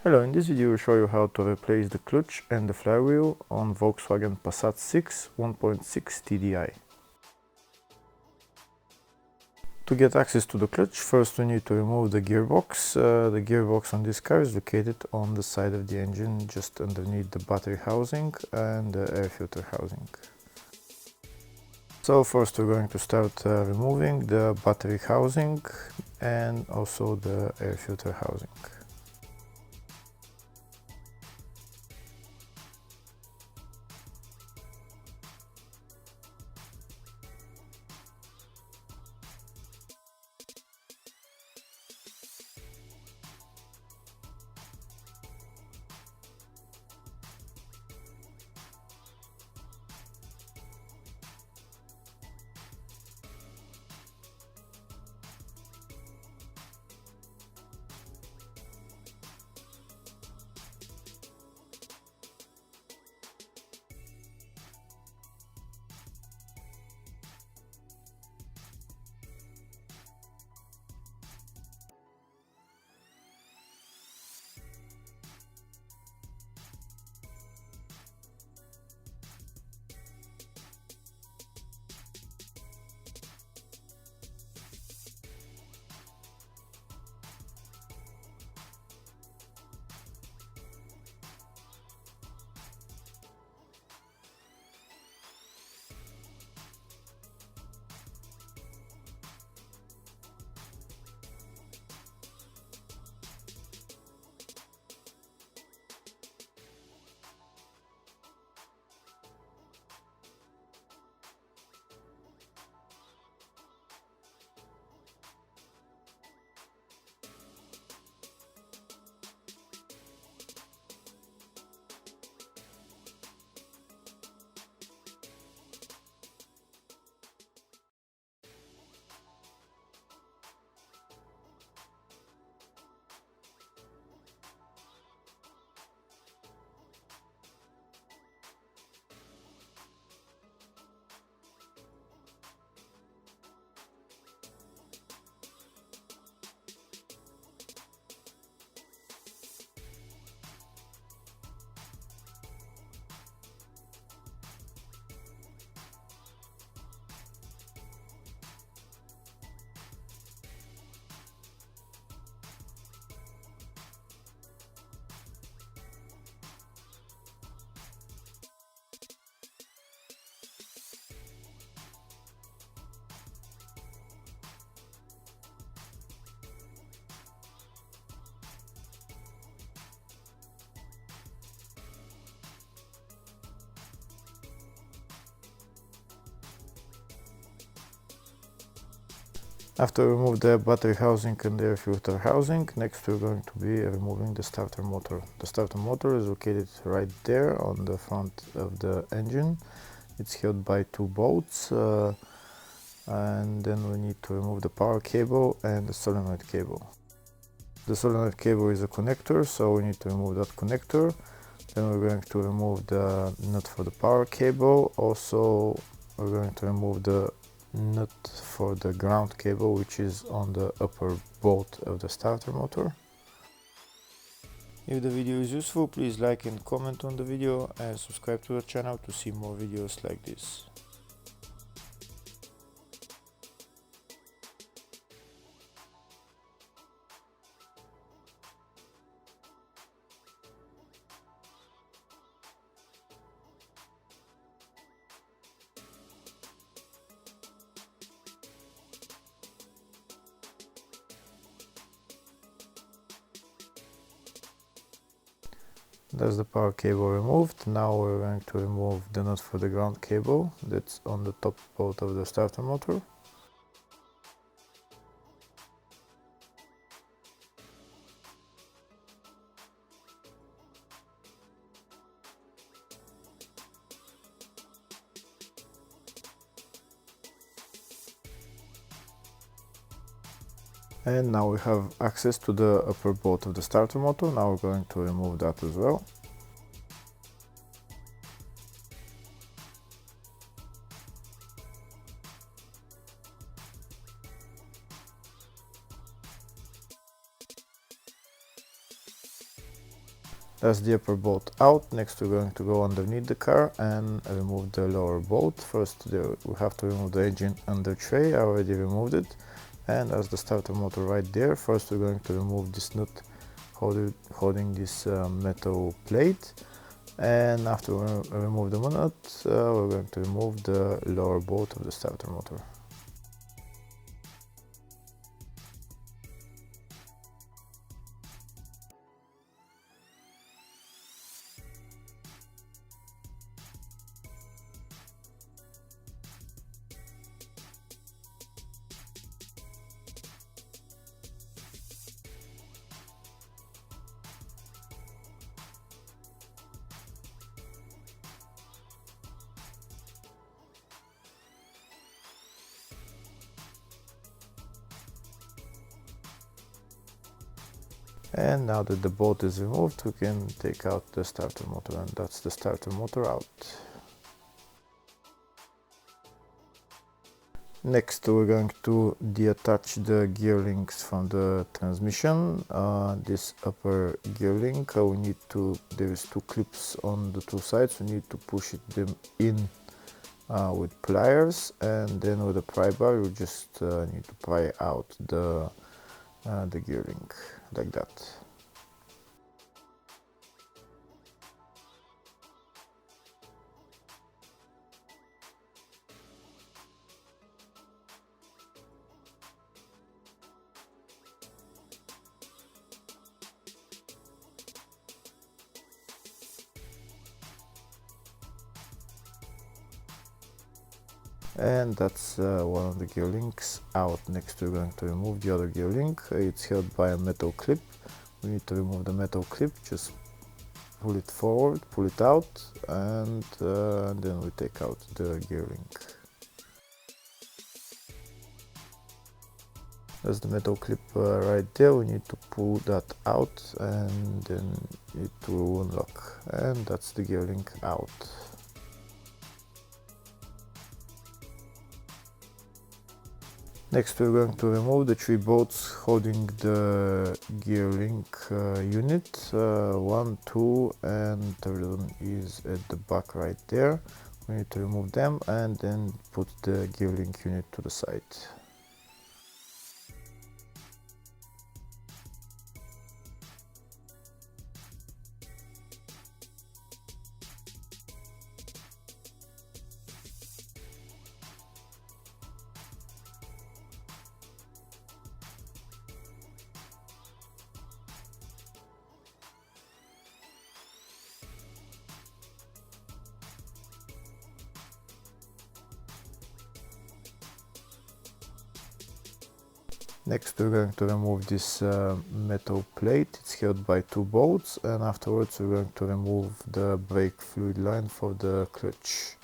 Hello, in this video I will show you how to replace the clutch and the flywheel on Volkswagen Passat 6 1.6 TDI. To get access to the clutch, first we need to remove the gearbox. The gearbox on this car is located on the side of the engine, just underneath the battery housing and the air filter housing. So first we're going to start removing the battery housing and also the air filter housing. After remove the battery housing and the air filter housing, next we're going to be removing the starter motor. The starter motor is located right there on the front of the engine. It's held by two bolts, and then we need to remove the power cable and the solenoid cable. The solenoid cable is a connector, so we need to remove that connector. Then we're going to remove the nut for the power cable. Also, we're going to remove the nut for the ground cable, which is on the upper bolt of the starter motor. If the video is useful, please like and comment on the video and subscribe to the channel to see more videos like this. That's the power cable removed. Now we're going to remove the nut for the ground cable that's on the top bolt of the starter motor. And now we have access to the upper bolt of the starter motor. Now we're going to remove that as well. That's the upper bolt out. Next we're going to go underneath the car and remove the lower bolt. First we have to remove the engine under tray. I already removed it. And as the starter motor right there, first we're going to remove this nut holding this metal plate. And after we remove the nut, we're going to remove the lower bolt of the starter motor. And now that the bolt is removed, we can take out the starter motor, and that's the starter motor out. Next we're going to detach the gear links from the transmission. This upper gear link, there is two clips on the two sides. We need to push them in with pliers, and then with a pry bar you just need to pry out the gear link like that. And that's one of the gear links out. Next we're going to remove the other gear link. It's held by a metal clip. We need to remove the metal clip, just pull it forward, pull it out, and then we take out the gear link. That's the metal clip right there. We need to pull that out and then it will unlock, and that's the gear link out. Next we're going to remove the three bolts holding the gear link unit. 1, 2 and third one is at the back right there. We need to remove them and then put the gear link unit to the side. Next we're going to remove this metal plate. It's held by two bolts, and afterwards we're going to remove the brake fluid line for the clutch.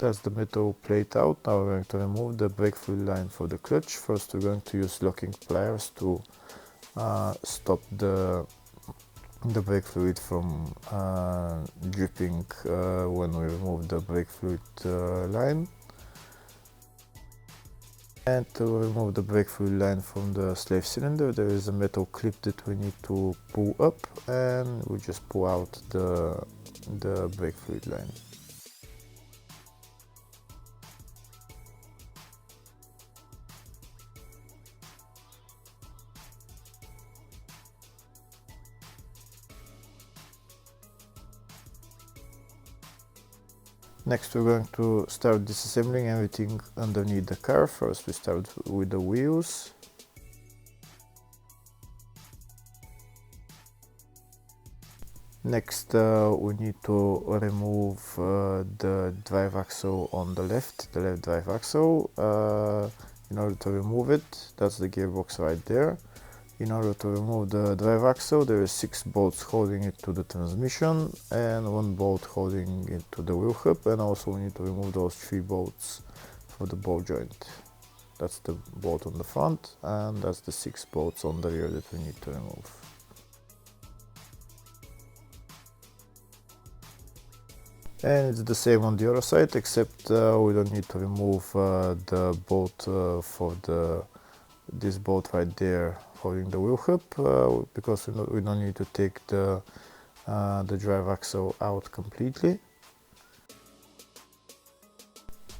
That's the metal plate out. Now we're going to remove the brake fluid line for the clutch. First we're going to use locking pliers to stop the brake fluid from dripping when we remove the brake fluid line. And to remove the brake fluid line from the slave cylinder, there is a metal clip that we need to pull up, and we just pull out the brake fluid line. Next we're going to start disassembling everything underneath the car. First we start with the wheels. Next we need to remove the drive axle on the left drive axle. In order to remove it, that's the gearbox right there. In order to remove the drive axle, there is 6 bolts holding it to the transmission and 1 bolt holding it to the wheel hub, and also we need to remove those 3 bolts for the ball joint. That's the bolt on the front, and that's the 6 bolts on the rear that we need to remove. And it's the same on the other side, except we don't need to remove the bolt for this bolt right there holding the wheel hub, because we don't need to take the drive axle out completely.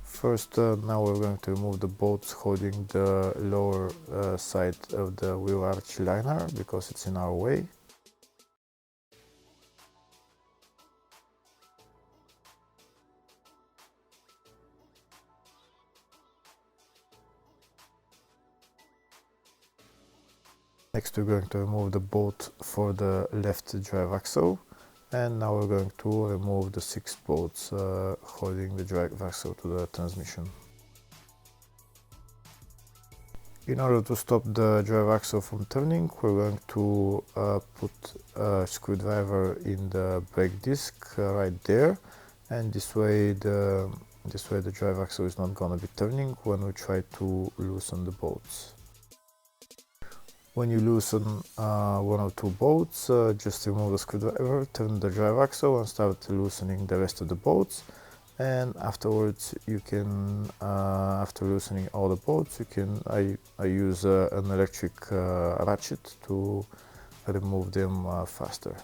First, now we're going to remove the bolts holding the lower side of the wheel arch liner, because it's in our way. Next, we're going to remove the bolt for the left drive axle, and now we're going to remove the 6 bolts holding the drive axle to the transmission. In order to stop the drive axle from turning, we're going to put a screwdriver in the brake disc right there, and this way the drive axle is not going to be turning when we try to loosen the bolts. When you loosen 1 or 2 bolts, just remove the screwdriver, turn the drive axle and start loosening the rest of the bolts. And afterwards you can, after loosening all the bolts, you can, I use an electric ratchet to remove them faster.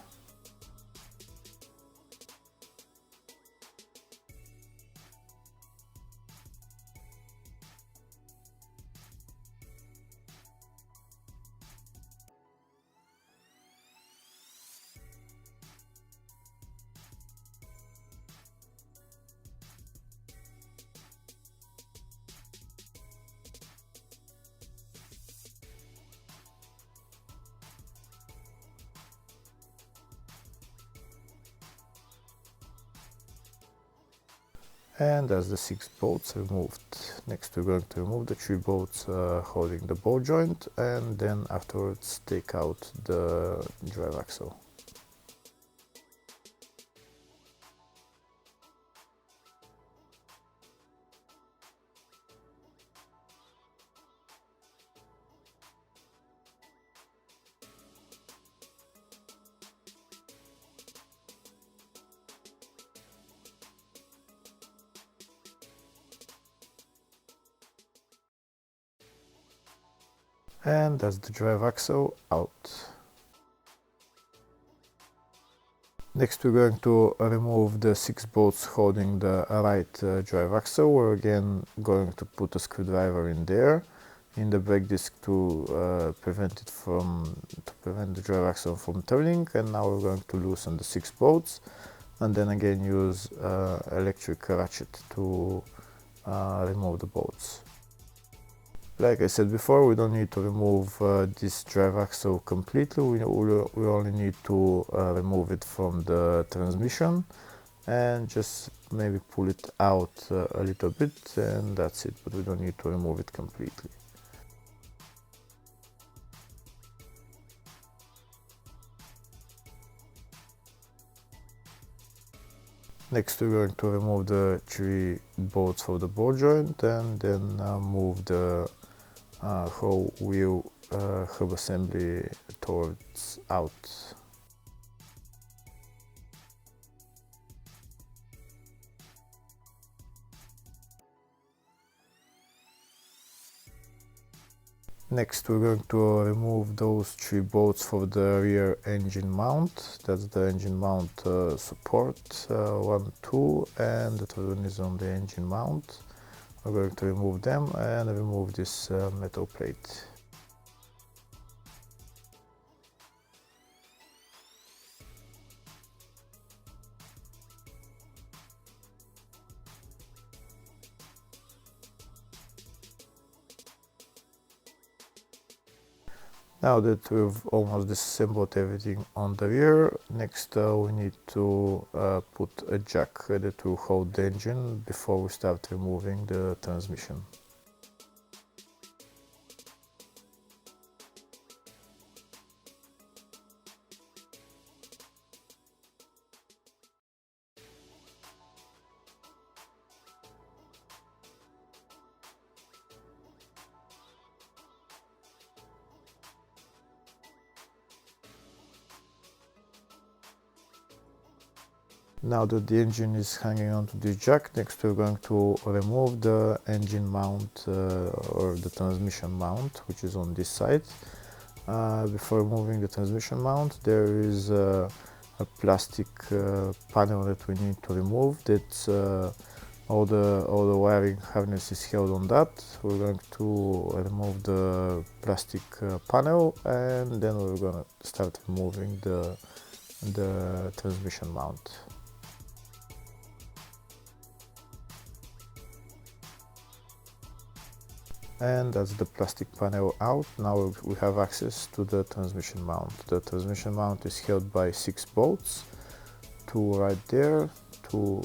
And that's the 6 bolts removed. Next we're going to remove the 3 bolts holding the ball joint, and then afterwards take out the drive axle. And that's the drive axle out. Next we're going to remove the 6 bolts holding the right drive axle. We're again going to put a screwdriver in there, in the brake disc, to prevent the drive axle from turning. And now we're going to loosen the 6 bolts, and then again use electric ratchet to remove the bolts. Like I said before, we don't need to remove this drive axle completely. We only need to remove it from the transmission and just maybe pull it out a little bit, and that's it, but we don't need to remove it completely. Next we're going to remove the 3 bolts for the ball joint, and then move the whole wheel hub assembly towards out. Next we're going to remove those 3 bolts for the rear engine mount. That's the engine mount support, 1, 2, and the third one is on the engine mount. We're going to remove them and remove this metal plate. Now that we've almost disassembled everything on the rear, next we need to put a jack ready to hold the engine before we start removing the transmission. Now that the engine is hanging onto this jack, next we're going to remove the engine mount or the transmission mount, which is on this side. Before removing the transmission mount, there is a plastic panel that we need to remove. That's all the wiring harness is held on that. We're going to remove the plastic panel, and then we're going to start removing the transmission mount. And that's the plastic panel out. Now we have access to the transmission mount. The transmission mount is held by 6 bolts, 2 right there, 2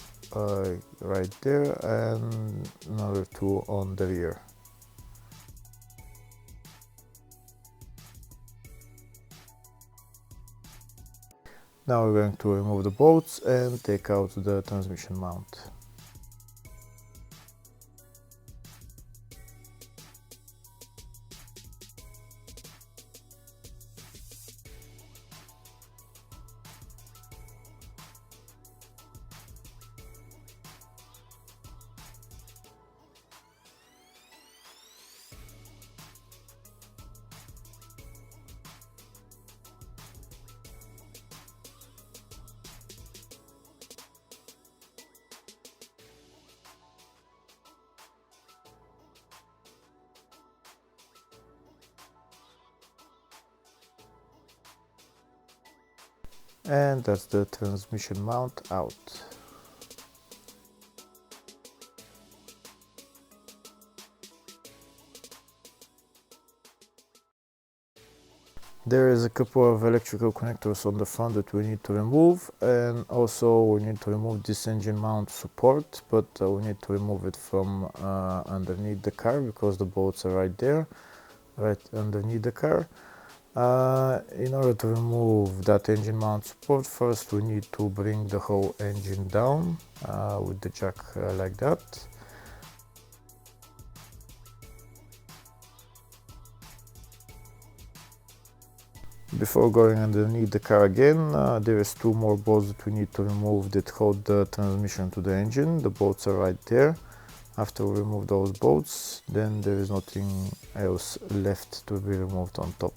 right there, and another 2 on the rear. Now we're going to remove the bolts and take out the transmission mount. And that's the transmission mount out. There is a couple of electrical connectors on the front that we need to remove, and also we need to remove this engine mount support, but we need to remove it from underneath the car because the bolts are right there, right underneath the car. In order to remove that engine mount support, first we need to bring the whole engine down with the jack like that. Before going underneath the car again, there is 2 more bolts that we need to remove that hold the transmission to the engine. The bolts are right there. After we remove those bolts, then there is nothing else left to be removed on top.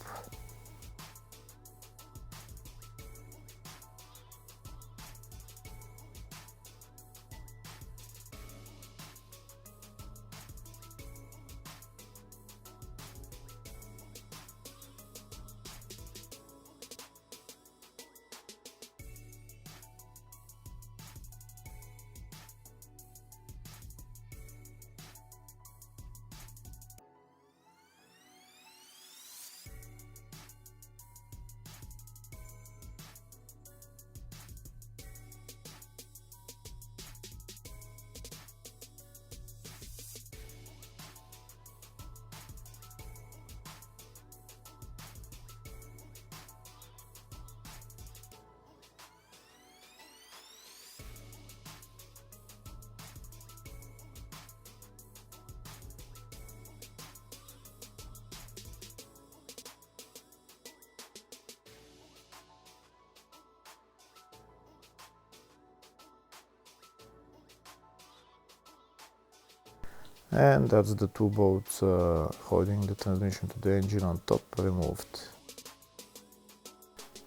And that's the 2 bolts holding the transmission to the engine on top removed.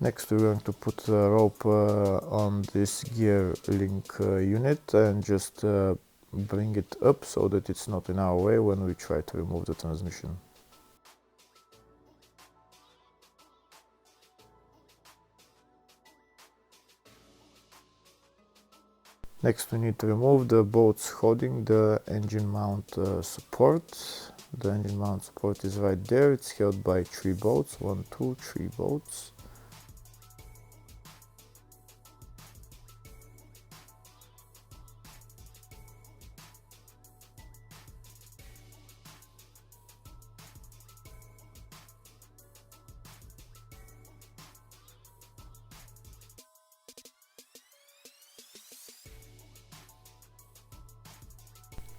Next we're going to put a rope on this gear link unit and just bring it up so that it's not in our way when we try to remove the transmission. Next we need to remove the bolts holding the engine mount support. The engine mount support is right there. It's held by 3 bolts, 1, 2, 3 bolts.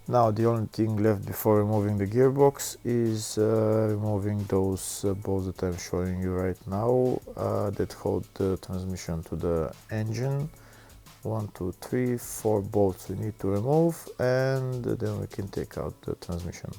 Now the only thing left before removing the gearbox is removing those bolts that I'm showing you right now that hold the transmission to the engine. 1, 2, 3, 4 bolts we need to remove, and then we can take out the transmission.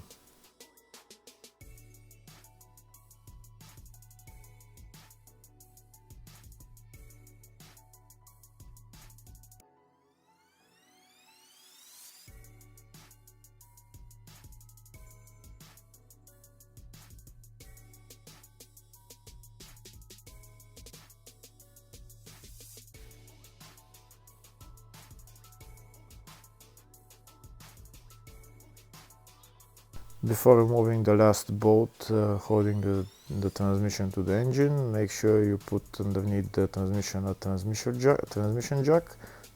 Before removing the last bolt holding the transmission to the engine, make sure you put underneath the transmission a transmission jack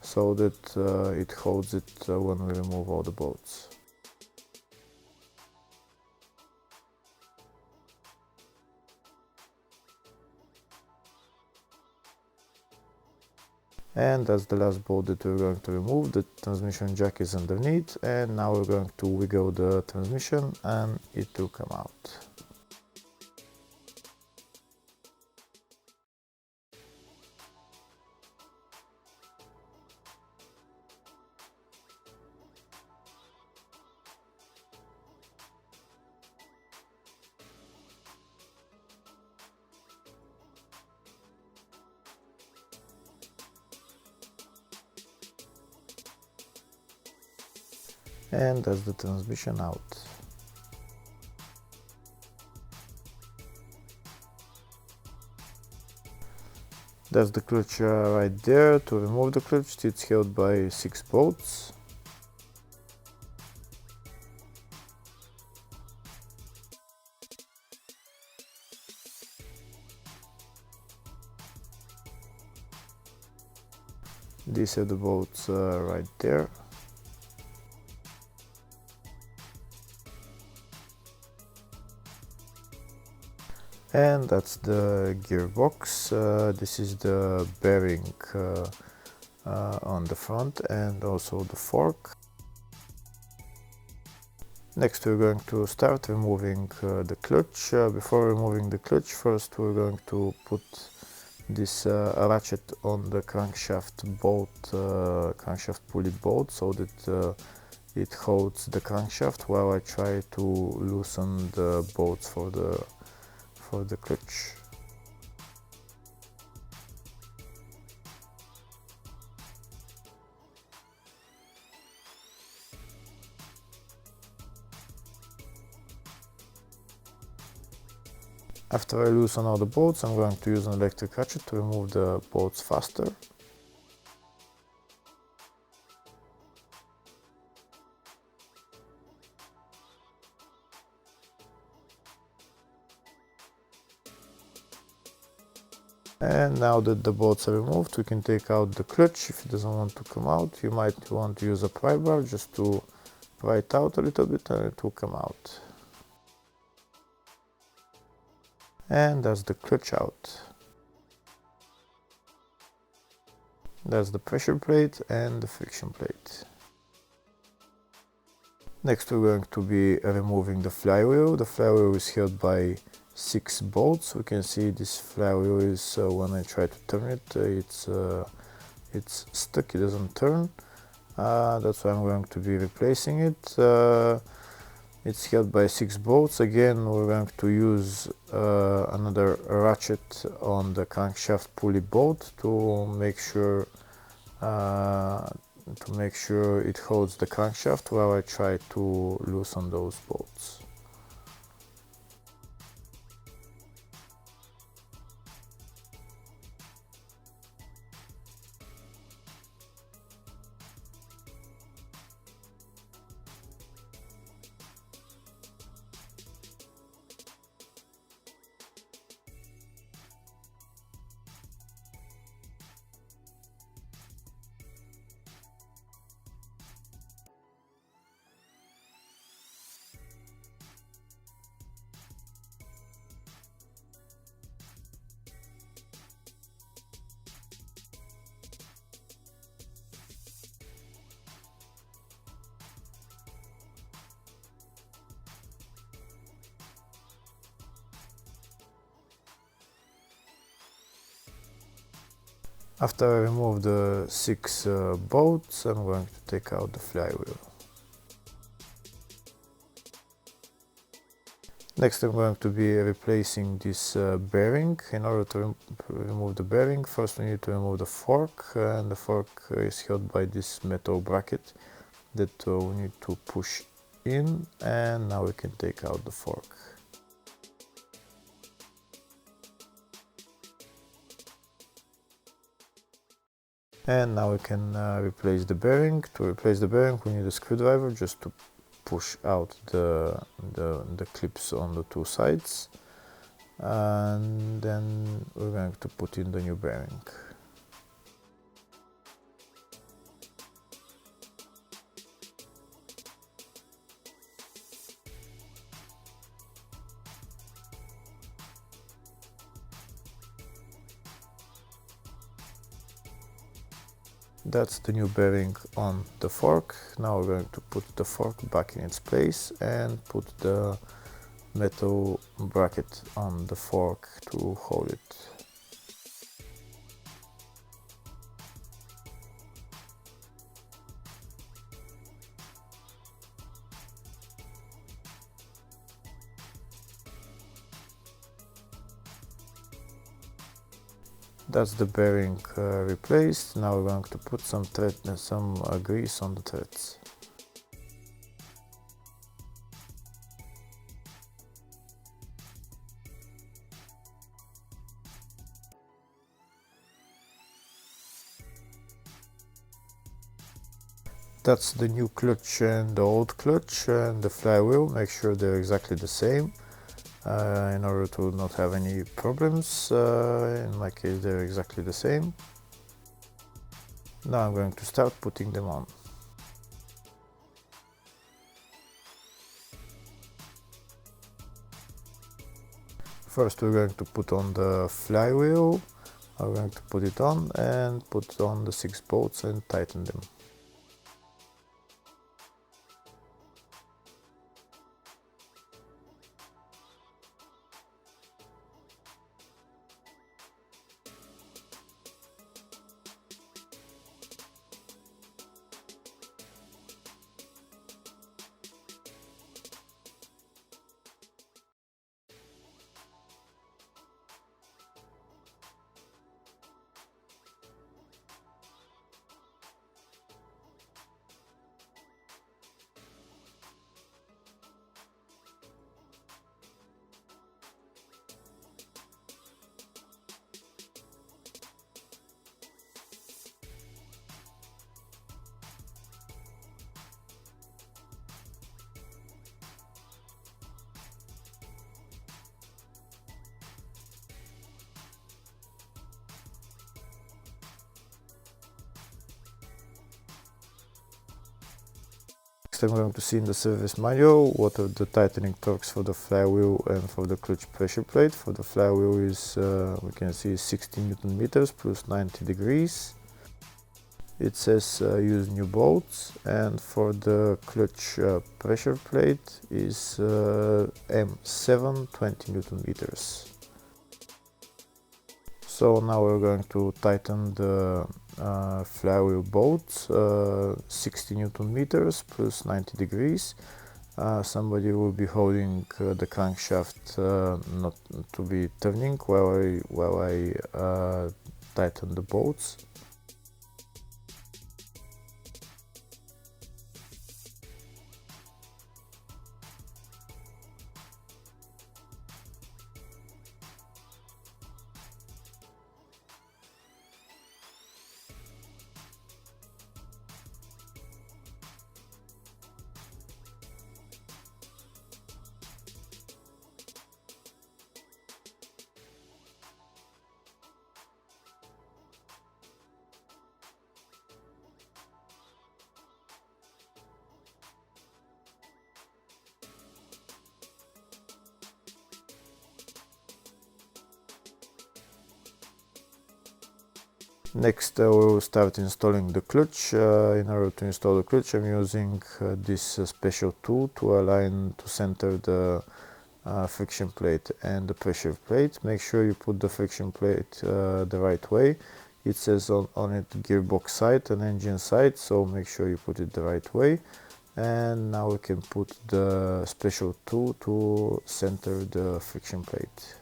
so that it holds it when we remove all the bolts. And that's the last bolt that we're going to remove. The transmission jack is underneath, and now we're going to wiggle the transmission and it will come out. And that's the transmission out. That's the clutch right there. To remove the clutch, it's held by 6 bolts. These are the bolts right there. And that's the gearbox. This is the bearing on the front and also the fork. Next we're going to start removing the clutch. Before removing the clutch, first we're going to put this ratchet on the crankshaft crankshaft pulley bolt, so that it holds the crankshaft while I try to loosen the bolts for the clutch. After I loosen all the bolts, I'm going to use an electric ratchet to remove the bolts faster. And now that the bolts are removed, we can take out the clutch. If it doesn't want to come out, you might want to use a pry bar just to pry it out a little bit and it will come out. And that's the clutch out. That's the pressure plate and the friction plate. Next we're going to be removing the flywheel. The flywheel is held by 6 bolts. We can see this flywheel is, when I try to turn it, it's stuck, it doesn't turn. That's why I'm going to be replacing it. It's held by 6 bolts. Again, we're going to use another ratchet on the crankshaft pulley bolt to make sure it holds the crankshaft while I try to loosen those bolts. After I remove the 6 bolts, I'm going to take out the flywheel. Next, I'm going to be replacing this bearing. In order to remove the bearing, first we need to remove the fork, and the fork is held by this metal bracket that we need to push in, and now we can take out the fork. And now we can replace the bearing. To replace the bearing, we need a screwdriver just to push out the clips on the 2 sides, and then we're going to put in the new bearing. That's the new bearing on the fork. Now we're going to put the fork back in its place and put the metal bracket on the fork to hold it. That's the bearing replaced. Now we're going to put some grease on the threads. That's the new clutch and the old clutch and the flywheel. Make sure they're exactly the same in order to not have any problems. In my case, they're exactly the same. Now I'm going to start putting them on. First we're going to put on the flywheel. I'm going to put it on and put on the 6 bolts and tighten them. Next I'm going to see in the service manual what are the tightening torques for the flywheel and for the clutch pressure plate. For the flywheel is we can see 60 Newton meters plus 90 degrees. It says use new bolts, and for the clutch pressure plate is M7 20 Newton meters. So now we're going to tighten the flywheel bolts, 60 Newton meters plus 90 degrees. Somebody will be holding the crankshaft not to be turning while I tighten the bolts. Next we will start installing the clutch. In order to install the clutch, I'm using this special tool to center the friction plate and the pressure plate. Make sure you put the friction plate the right way. It says on it gearbox side and engine side, so make sure you put it the right way. And now we can put the special tool to center the friction plate.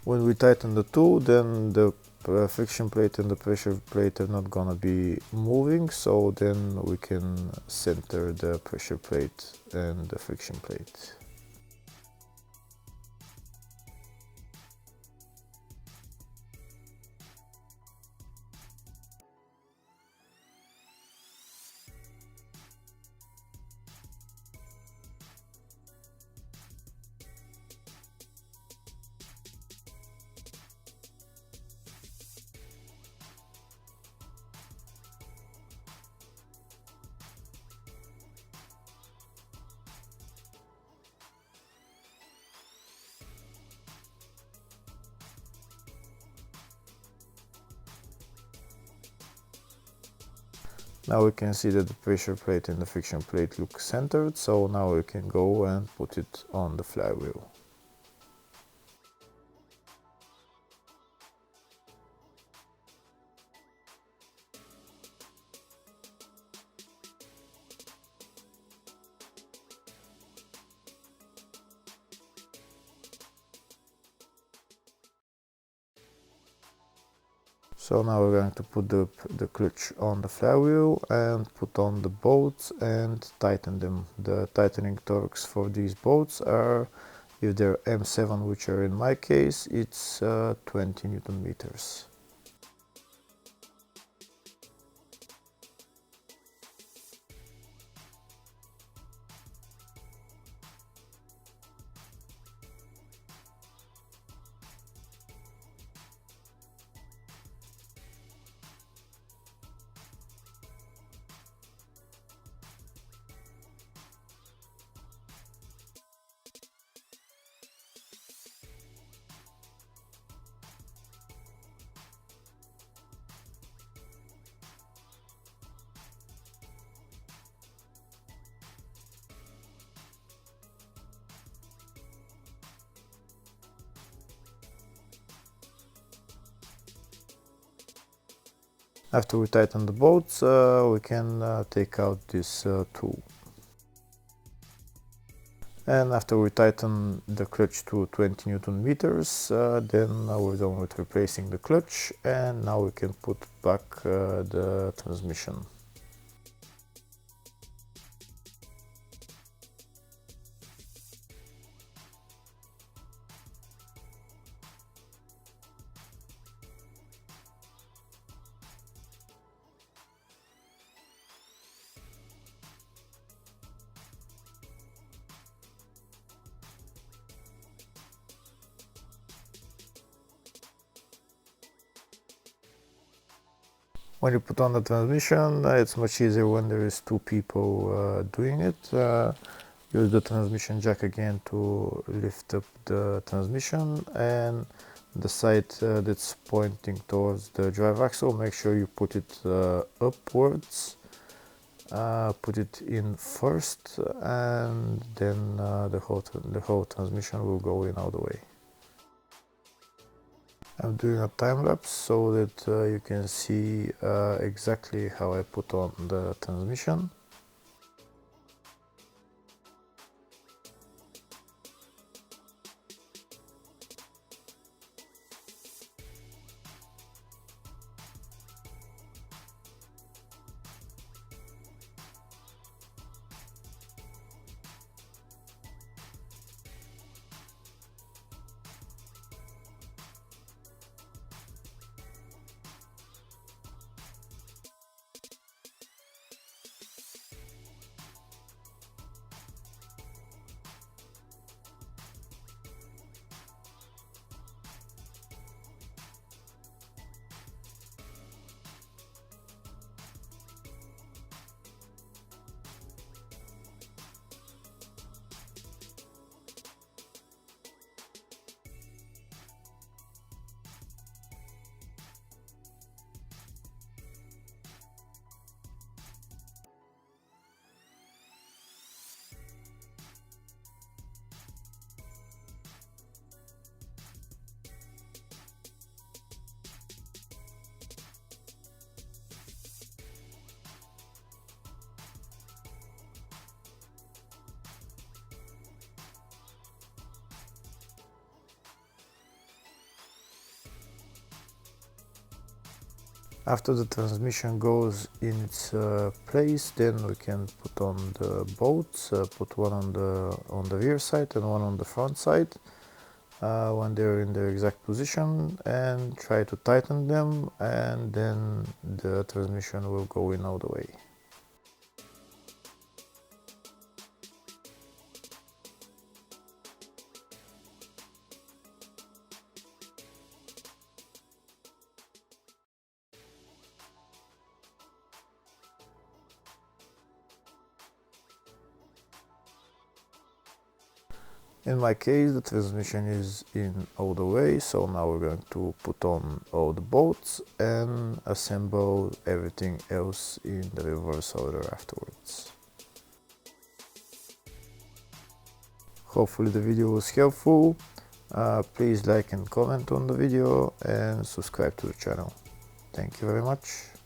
When we tighten the tool, then the friction plate and the pressure plate are not gonna be moving, so then we can center the pressure plate and the friction plate. Now we can see that the pressure plate and the friction plate look centered, so now we can go and put it on the flywheel. So now we're going to put the clutch on the flywheel and put on the bolts and tighten them. The tightening torques for these bolts are, if they're M7, which are in my case, it's 20 Newton meters. After we tighten the bolts, we can take out this tool. And after we tighten the clutch to 20 Newton meters, then we're done with replacing the clutch, and now we can put back the transmission. When you put on the transmission, it's much easier when there is two people doing it. Use the transmission jack again to lift up the transmission, and the side that's pointing towards the drive axle, make sure you put it upwards. Put it in first, and then the whole transmission will go in all the way. I'm doing a time lapse so that you can see exactly how I put on the transmission. After the transmission goes in its place, then we can put on the bolts, put one on the rear side and one on the front side when they're in their exact position, and try to tighten them, and then the transmission will go in all the way. In my case, the transmission is in all the way, so now we're going to put on all the bolts and assemble everything else in the reverse order afterwards. Hopefully the video was helpful. Please like and comment on the video and subscribe to the channel. Thank you very much.